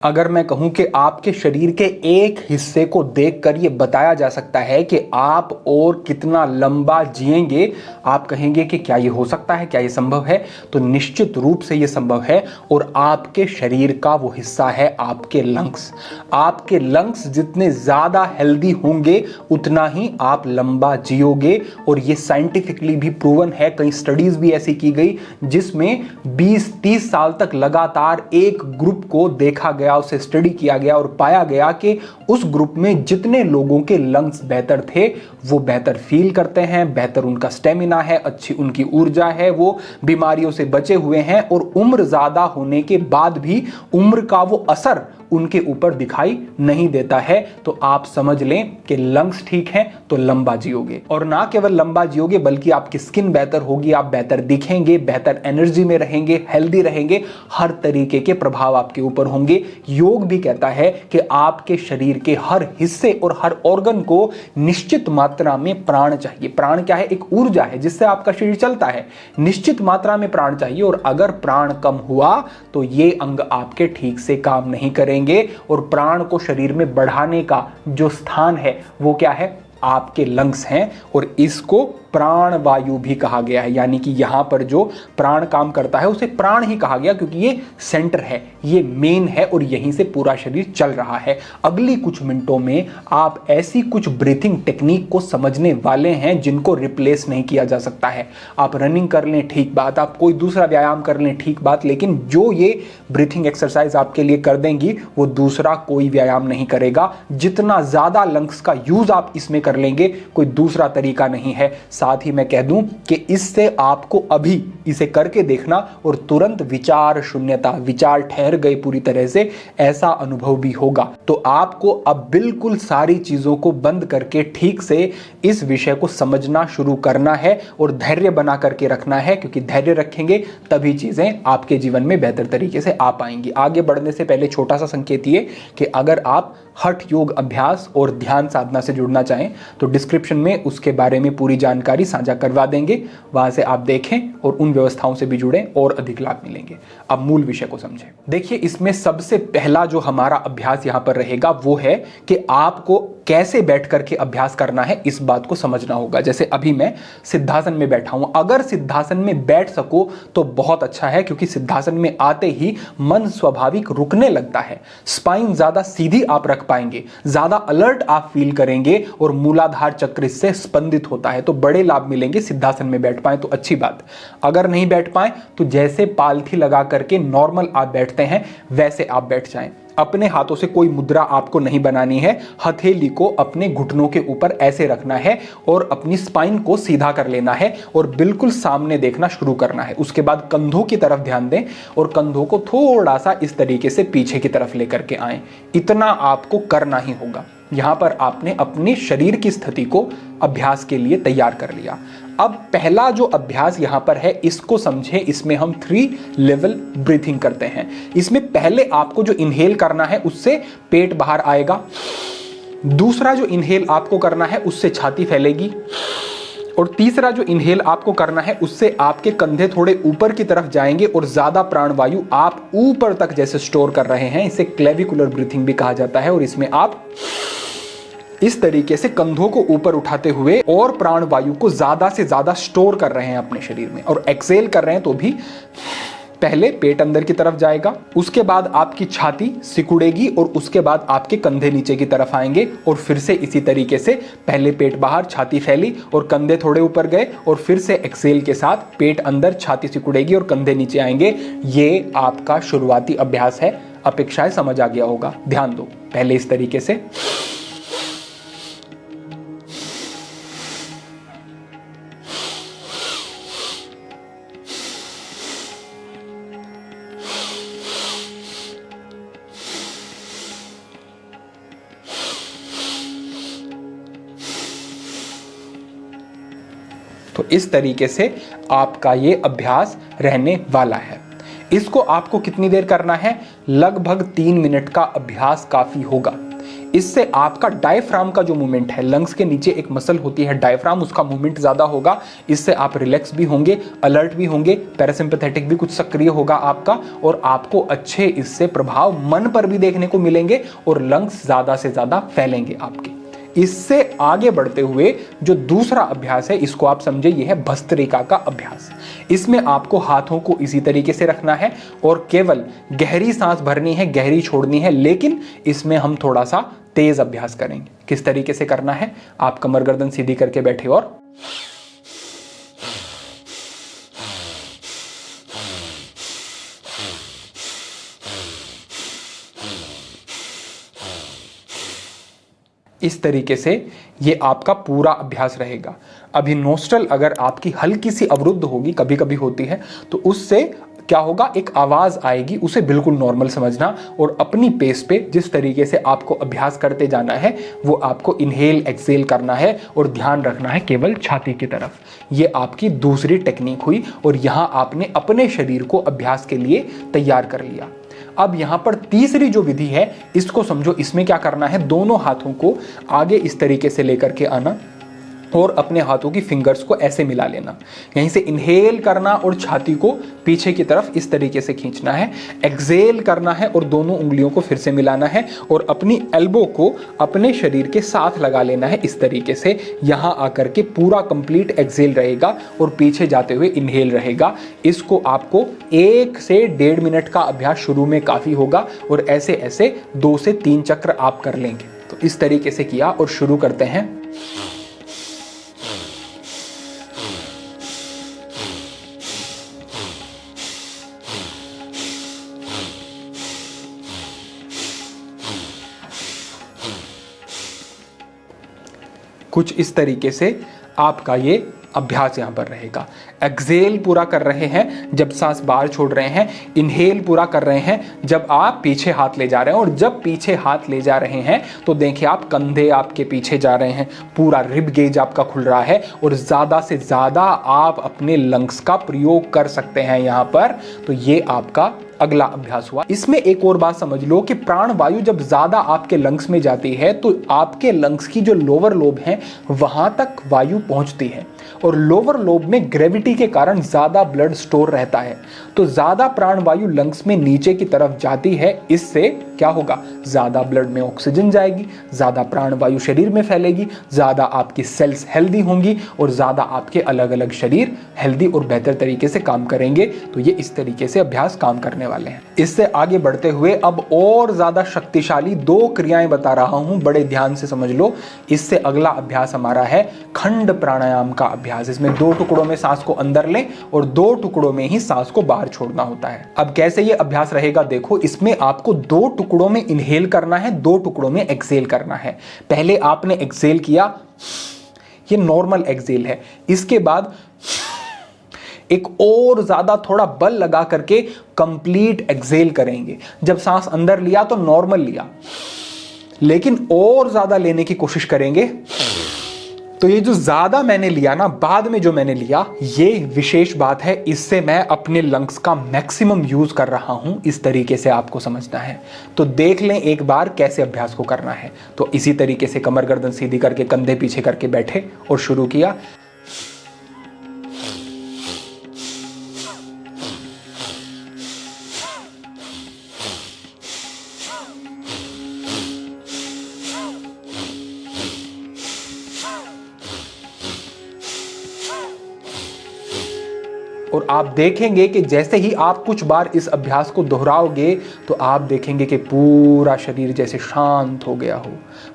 अगर मैं कहूं कि आपके शरीर के एक हिस्से को देखकर यह बताया जा सकता है कि आप और कितना लंबा जिएंगे, आप कहेंगे कि क्या यह हो सकता है, क्या यह संभव है? तो निश्चित रूप से यह संभव है। और आपके शरीर का वो हिस्सा है आपके लंग्स। आपके लंग्स जितने ज्यादा हेल्दी होंगे उतना ही आप लंबा जियोगे। और ये साइंटिफिकली भी प्रूवन है, कई स्टडीज भी ऐसी की गई जिसमें 20-30 साल तक लगातार एक ग्रुप को देखा गया, उसे स्टडी किया गया और पाया गया कि उस ग्रुप में जितने लोगों के लंग्स बेहतर थे वो बेहतर फील करते हैं, बेहतर उनका स्टेमिना है, अच्छी उनकी ऊर्जा है, वो बीमारियों से बचे हुए हैं और उम्र ज्यादा होने के बाद भी उम्र का वो असर उनके ऊपर दिखाई नहीं देता है। तो आप समझ लें कि लंग्स ठीक हैं तो लंबा जियोगे। और ना केवल लंबा जियोगे बल्कि आपकी स्किन बेहतर होगी, आप बेहतर दिखेंगे, बेहतर एनर्जी में रहेंगे, हेल्दी रहेंगे, हर तरीके के प्रभाव आपके ऊपर होंगे। योग भी कहता है कि आपके शरीर के हर हिस्से और हर ऑर्गन को निश्चित मात्रा में प्राण चाहिए। प्राण क्या है? एक ऊर्जा है जिससे आपका शरीर चलता है। निश्चित मात्रा में प्राण चाहिए और अगर प्राण कम हुआ तो ये अंग आपके ठीक से काम नहीं करेंगे। और प्राण को शरीर में बढ़ाने का जो स्थान है वो क्या है? आपके लंग्स हैं। और इसको प्राण वायु भी कहा गया है, यानी कि यहां पर जो प्राण काम करता है उसे प्राण ही कहा गया क्योंकि ये सेंटर है, ये मेन है और यहीं से पूरा शरीर चल रहा है। अगली कुछ मिनटों में आप ऐसी कुछ ब्रीथिंग टेक्निक को समझने वाले हैं जिनको रिप्लेस नहीं किया जा सकता है। आप रनिंग कर लें ठीक बात, आप कोई दूसरा व्यायाम कर लें ठीक बात, लेकिन जो ये ब्रीथिंग एक्सरसाइज आपके लिए कर देंगी वो दूसरा कोई व्यायाम नहीं करेगा। जितना ज्यादा लंग्स का यूज आप इसमें कर लेंगे कोई दूसरा तरीका नहीं है। साथ ही मैं कह दूं कि इससे आपको अभी इसे करके देखना और तुरंत विचार शून्यता, विचार ठहर गए पूरी तरह से, ऐसा अनुभव भी होगा। तो आपको अब बिल्कुल सारी चीजों को बंद करके ठीक से इस विषय को समझना शुरू करना है और धैर्य बना करके रखना है, क्योंकि धैर्य रखेंगे तभी चीजें आपके जीवन में बेहतर तरीके से आ पाएंगी। आगे बढ़ने से पहले छोटा सा संकेत ये कि अगर आप हठ योग अभ्यास और ध्यान साधना से जुड़ना चाहें तो डिस्क्रिप्शन में उसके बारे में पूरी जानकारी साझा करवा देंगे, वहां से आप देखें और उन व्यवस्थाओं से भी जुड़ें और अधिक लाभ मिलेंगे। अब मूल विषय को समझें। देखिए, इसमें सबसे पहला जो हमारा अभ्यास यहां पर रहेगा वो है कि आपको कैसे बैठ करके अभ्यास करना है, इस बात को समझना होगा। जैसे अभी मैं सिद्धासन में बैठा हूं, अगर सिद्धासन में बैठ सको तो बहुत अच्छा है, क्योंकि सिद्धासन में आते ही मन स्वाभाविक रुकने लगता है, स्पाइन ज्यादा सीधी आप रख पाएंगे, ज्यादा अलर्ट आप फील करेंगे और मूलाधार चक्र इससे स्पंदित होता है। तो बड़े लाभ मिलेंगे सिद्धासन में बैठ पाए तो अच्छी बात। अगर नहीं बैठ पाए तो जैसे पालथी लगा करके नॉर्मल आप बैठते हैं वैसे आप बैठ जाएं। अपने हाथों से कोई मुद्रा आपको नहीं बनानी है, हथेली को अपने घुटनों के ऊपर ऐसे रखना है और अपनी स्पाइन को सीधा कर लेना है और बिल्कुल सामने देखना शुरू करना है। उसके बाद कंधों की तरफ ध्यान दें और कंधों को थोड़ा सा इस तरीके से पीछे की तरफ लेकर के आएं। इतना आपको करना ही होगा। यहां पर आपने अपने शरीर की स्थिति को अभ्यास के लिए तैयार कर लिया। अब पहला जो अभ्यास यहां पर है इसको समझें। इसमें हम 3 लेवल ब्रीथिंग करते हैं। इसमें पहले आपको जो इनहेल करना है उससे पेट बाहर आएगा। दूसरा जो इनहेल आपको करना है उससे छाती फैलेगी और तीसरा जो इनहेल आपको करना है उससे आपके कंधे थोड़े ऊपर की तरफ जाएंगे और ज्यादा प्राणवायु आप ऊपर तक जैसे स्टोर कर रहे हैं। इसे क्लेविकुलर ब्रीथिंग भी कहा जाता है और इसमें आप इस तरीके से कंधों को ऊपर उठाते हुए और प्राणवायु को ज्यादा से ज्यादा स्टोर कर रहे हैं अपने शरीर में और एक्सेल कर रहे हैं। तो भी पहले पेट अंदर की तरफ जाएगा, उसके बाद आपकी छाती सिकुड़ेगी और उसके बाद आपके कंधे नीचे की तरफ आएंगे और फिर से इसी तरीके से पहले पेट बाहर, छाती फैली और कंधे थोड़े ऊपर गए और फिर से एक्सेल के साथ पेट अंदर, छाती सिकुड़ेगी और कंधे नीचे आएंगे। ये आपका शुरुआती अभ्यास है। अपेक्षाएं समझ आ गया होगा। ध्यान दो, पहले इस तरीके से तो इस तरीके से आपका ये अभ्यास रहने वाला है। इसको आपको कितनी देर करना है? लगभग 3 मिनट का अभ्यास काफी होगा। इससे आपका डायफ्राम का जो मूवमेंट है, लंग्स के नीचे एक मसल होती है डायफ्राम, उसका मूवमेंट ज्यादा होगा। इससे आप रिलैक्स भी होंगे, अलर्ट भी होंगे, पैरासिम्पैथेटिक भी कुछ सक्रिय होगा आपका, और आपको अच्छे इससे प्रभाव मन पर भी देखने को मिलेंगे और लंग्स ज्यादा से ज्यादा फैलेंगे आपके। इससे आगे बढ़ते हुए जो दूसरा अभ्यास है, इसको आप समझे, यह है भस्त्रिका का अभ्यास। इसमें आपको हाथों को इसी तरीके से रखना है और केवल गहरी सांस भरनी है, गहरी छोड़नी है, लेकिन इसमें हम थोड़ा सा तेज अभ्यास करेंगे। किस तरीके से करना है, आप कमर गर्दन सीधी करके बैठे और इस तरीके से ये आपका पूरा अभ्यास रहेगा। अभी नोस्ट्रल अगर आपकी हल्की सी अवरुद्ध होगी, कभी कभी होती है, तो उससे क्या होगा, एक आवाज आएगी, उसे बिल्कुल नॉर्मल समझना और अपनी पेस पे जिस तरीके से आपको अभ्यास करते जाना है वो आपको इनहेल एक्सेल करना है और ध्यान रखना है केवल छाती की तरफ। ये आपकी दूसरी टेक्निक हुई और यहां आपने अपने शरीर को अभ्यास के लिए तैयार कर लिया। अब यहां पर तीसरी जो विधि है, इसको समझो। इसमें क्या करना है, दोनों हाथों को आगे इस तरीके से लेकर के आना और अपने हाथों की फिंगर्स को ऐसे मिला लेना। यहीं से इनहेल करना और छाती को पीछे की तरफ इस तरीके से खींचना है। एक्सेल करना है और दोनों उंगलियों को फिर से मिलाना है और अपनी एल्बो को अपने शरीर के साथ लगा लेना है इस तरीके से। यहां आकर के पूरा कंप्लीट एक्सेल रहेगा और पीछे जाते हुए इनहेल रहेगा। इसको आपको 1 से 1.5 मिनट का अभ्यास शुरू में काफी होगा और ऐसे ऐसे 2 से 3 चक्र आप कर लेंगे। तो इस तरीके से किया और शुरू करते हैं। कुछ इस तरीके से आपका ये अभ्यास यहां पर रहेगा। एक्सेल पूरा कर रहे हैं जब सांस बाहर छोड़ रहे हैं, इनहेल पूरा कर रहे हैं जब आप पीछे हाथ ले जा रहे हैं, और जब पीछे हाथ ले जा रहे हैं तो देखिए आप कंधे आपके पीछे जा रहे हैं, पूरा रिब गेज आपका खुल रहा है और ज्यादा से ज्यादा आप अपने लंग्स का प्रयोग कर सकते हैं यहां पर। तो ये आपका अगला अभ्यास हुआ। इसमें एक और बात समझ लो कि प्राण वायु जब ज्यादा आपके लंग्स में जाती है तो आपके लंग्स की जो लोअर लोब है वहां तक वायु पहुंचती है और लोअर लोब में ग्रेविटी के कारण ज्यादा ब्लड स्टोर रहता है। तो ज्यादा प्राण वायु लंग्स में नीचे की तरफ जाती है, इससे क्या होगा, ज्यादा ब्लड में ऑक्सीजन जाएगी, ज्यादा प्राण वायु शरीर में फैलेगी, ज्यादा आपकी सेल्स हेल्दी होंगी और ज्यादा आपके अलग अलग शरीर हेल्दी और बेहतर तरीके से काम करेंगे। तो ये इस तरीके से अभ्यास काम करने वाले हैं। इससे आगे बढ़ते हुए अब और ज्यादा शक्तिशाली 2 क्रियाएं बता रहा हूं, बड़े ध्यान से समझ लो। इससे अगला अभ्यास हमारा है खंड प्राणायाम का अभ्यास। इसमें 2 टुकड़ों में सांस को अंदर लें और 2 टुकड़ों में ही सांस को बाहर छोड़ना होता है। अब कैसे ये अभ्यास रहेगा देखो, इसमें आपको 2 टुकड़ों में इनहेल करना है, 2 टुकड़ों में एक्सेल करना है। पहले आपने एक्सेल किया, ये नॉर्मल एक्सेल है। इसके बाद एक और ज्यादा थोड़ा बल लगा करके कंप्लीट एक्सेल करेंगे। जब सांस अंदर लिया तो नॉर्मल लिया, लेकिन और ज्यादा लेने की कोशिश करेंगे। तो ये जो ज्यादा मैंने लिया ना, बाद में जो मैंने लिया, ये विशेष बात है। इससे मैं अपने लंग्स का मैक्सिमम यूज कर रहा हूं, इस तरीके से आपको समझना है। तो देख लें एक बार कैसे अभ्यास को करना है। तो इसी तरीके से कमर गर्दन सीधी करके कंधे पीछे करके बैठे और शुरू किया। और आप देखेंगे कि जैसे ही आप कुछ बार इस अभ्यास को दोहराओगे तो आप देखेंगे कि पूरा शरीर जैसे शांत हो गया हो,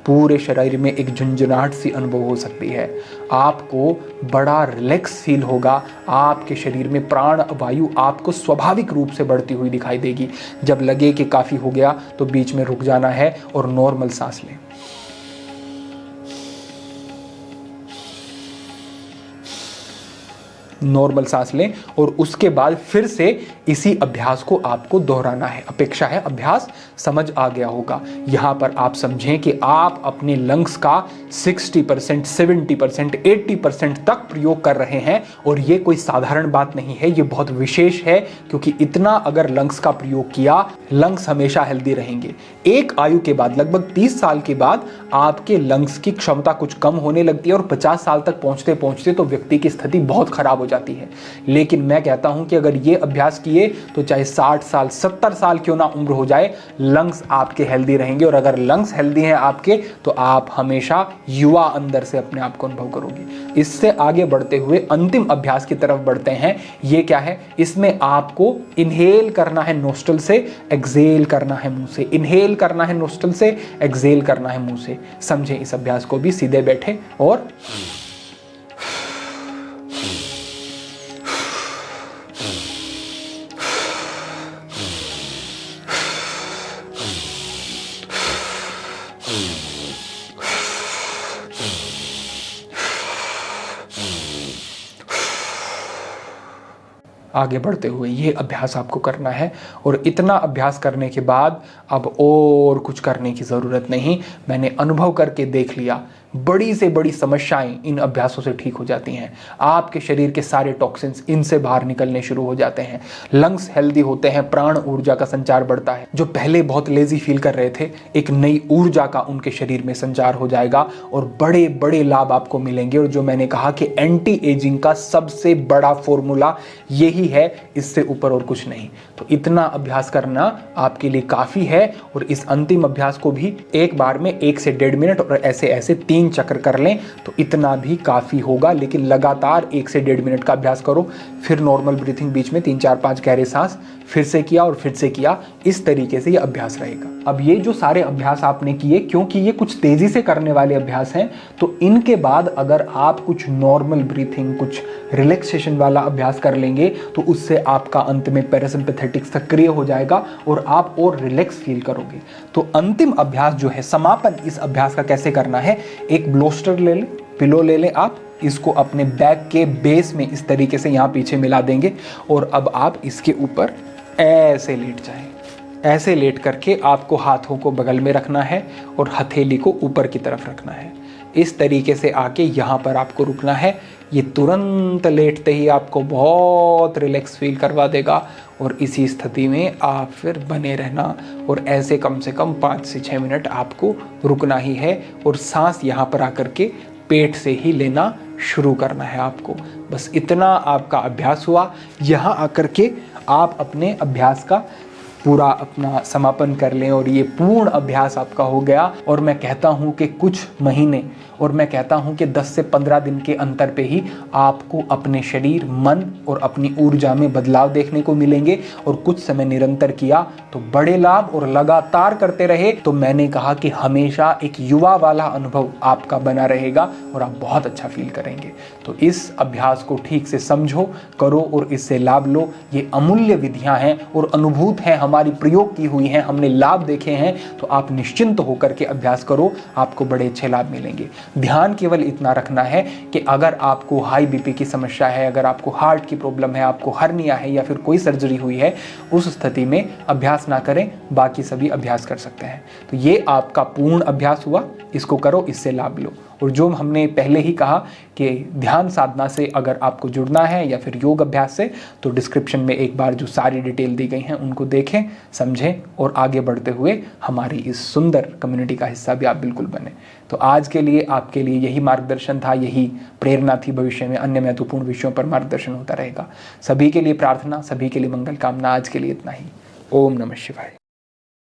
पूरे शरीर में एक झुंझुनाहट सी अनुभव हो सकती है। आपको बड़ा रिलैक्स फील होगा, आपके शरीर में प्राण वायु आपको स्वाभाविक रूप से बढ़ती हुई दिखाई देगी। जब लगे कि काफ़ी हो गया तो बीच में रुक जाना है और नॉर्मल सांस लें। नॉर्मल सांस लें और उसके बाद फिर से इसी अभ्यास को आपको दोहराना है। अपेक्षा है अभ्यास समझ आ गया होगा। यहाँ पर आप समझें कि आप अपने लंग्स का 60%, 70%, 80% तक प्रयोग कर रहे हैं और ये कोई साधारण बात नहीं है, ये बहुत विशेष है, क्योंकि इतना अगर लंग्स का प्रयोग किया, लंग्स हमेशा हेल्दी रहेंगे। एक आयु के बाद, लगभग 30 साल के बाद आपके लंग्स की क्षमता कुछ कम होने लगती है और 50 साल तक पहुंचते पहुंचते तो व्यक्ति की स्थिति बहुत खराब हो जाती है। लेकिन मैं कहता हूं कि अगर ये अभ्यास किए तो चाहे 60 साल, 70 साल क्यों ना उम्र हो जाए, लंग्स आपके हेल्दी रहेंगे। और अगर लंग्स हेल्दी हैं आपके, तो आप हमेशा युवा अंदर से अपने आप को अनुभव करोगे। इससे आगे बढ़ते हुए अंतिम अभ्यास की तरफ बढ़ते हैं। ये क्या है? इसमें आपको इनहेल करना है नोस्ट्रल से, एक्सहेल करना है मुंह से। इनहेल करना है नोस्ट्रल से, एक्सहेल करना है मुंह से। समझें इस अभ्यास को भी। सीधे बैठे और आगे बढ़ते हुए ये अभ्यास आपको करना है। और इतना अभ्यास करने के बाद अब और कुछ करने की ज़रूरत नहीं। मैंने अनुभव करके देख लिया, बड़ी से बड़ी समस्याएं इन अभ्यासों से ठीक हो जाती हैं। आपके शरीर के सारे टॉक्सिन्स इनसे बाहर निकलने शुरू हो जाते हैं। लंग्स हेल्दी होते हैं, प्राण ऊर्जा का संचार बढ़ता है। जो पहले बहुत लेजी फील कर रहे थे, एक नई ऊर्जा का उनके शरीर में संचार हो जाएगा और बड़े बड़े लाभ आपको मिलेंगे। और जो मैंने कहा कि एंटी एजिंग का सबसे बड़ा फॉर्मूला यही है, इससे ऊपर और कुछ नहीं। तो इतना अभ्यास करना आपके लिए काफ़ी है। और इस अंतिम अभ्यास को भी एक बार में 1 से 1.5 मिनट और ऐसे ऐसे 3 चक्र कर लें तो इतना भी काफ़ी होगा। लेकिन लगातार 1 से 1.5 मिनट का अभ्यास करो। फिर नॉर्मल ब्रीथिंग, बीच में 3, 4, 5 गहरे सांस, फिर से किया और फिर से किया। इस तरीके से ये अभ्यास रहेगा। अब ये जो सारे अभ्यास आपने किए, क्योंकि ये कुछ तेजी से करने वाले अभ्यास हैं, तो इनके बाद अगर आप कुछ नॉर्मल ब्रीथिंग, कुछ रिलैक्सेशन वाला अभ्यास कर लेंगे तो उससे आपका अंत में पैरासिम्पैथेटिक सक्रिय हो जाएगा और आप और रिलैक्स फील करोगे। तो अंतिम अभ्यास जो है, समापन इस अभ्यास का कैसे करना है, एक ब्लोस्टर ले लें, पिलो ले लें, आप इसको अपने बैक के बेस में इस तरीके से यहाँ पीछे मिला देंगे और अब आप इसके ऊपर ऐसे लेट जाएं। ऐसे लेट करके आपको हाथों को बगल में रखना है और हथेली को ऊपर की तरफ रखना है। इस तरीके से आके यहाँ पर आपको रुकना है। ये तुरंत लेटते ही आपको बहुत रिलैक्स फील करवा देगा और इसी स्थिति में आप फिर बने रहना और ऐसे कम से कम 5 से 6 मिनट आपको रुकना ही है और सांस यहाँ पर आकर के पेट से ही लेना शुरू करना है आपको। बस इतना आपका अभ्यास हुआ। यहाँ आकर के आप अपने अभ्यास का पूरा अपना समापन कर लें और ये पूर्ण अभ्यास आपका हो गया। और मैं कहता हूँ कि कुछ महीने और मैं कहता हूँ कि 10 से 15 दिन के अंतर पे ही आपको अपने शरीर, मन और अपनी ऊर्जा में बदलाव देखने को मिलेंगे। और कुछ समय निरंतर किया तो बड़े लाभ, और लगातार करते रहे तो मैंने कहा कि हमेशा एक युवा वाला अनुभव आपका बना रहेगा और आप बहुत अच्छा फील करेंगे। तो इस अभ्यास को ठीक से समझो, करो और इससे लाभ लो। ये अमूल्य विधियां हैं और अनुभूत हैं, हमारी प्रयोग की हुई हैं, हमने लाभ देखे हैं। तो आप निश्चिंत होकर के अभ्यास करो, आपको बड़े अच्छे लाभ मिलेंगे। ध्यान केवल इतना रखना है कि अगर आपको हाई बीपी की समस्या है, अगर आपको हार्ट की प्रॉब्लम है, आपको हर्निया है या फिर कोई सर्जरी हुई है, उस स्थिति में अभ्यास ना करें, बाकी सभी अभ्यास कर सकते हैं। तो ये आपका पूर्ण अभ्यास हुआ, इसको करो, इससे लाभ लो। और जो हमने पहले ही कहा कि ध्यान साधना से अगर आपको जुड़ना है या फिर योग अभ्यास से, तो डिस्क्रिप्शन में एक बार जो सारी डिटेल दी गई हैं उनको देखें, समझें और आगे बढ़ते हुए हमारी इस सुंदर कम्युनिटी का हिस्सा भी आप बिल्कुल बने। तो आज के लिए आपके लिए यही मार्गदर्शन था, यही प्रेरणा थी। भविष्य में अन्य महत्वपूर्ण विषयों पर मार्गदर्शन होता रहेगा। सभी के लिए प्रार्थना, सभी के लिए मंगल कामना। आज के लिए इतना ही। ओम नमः शिवाय।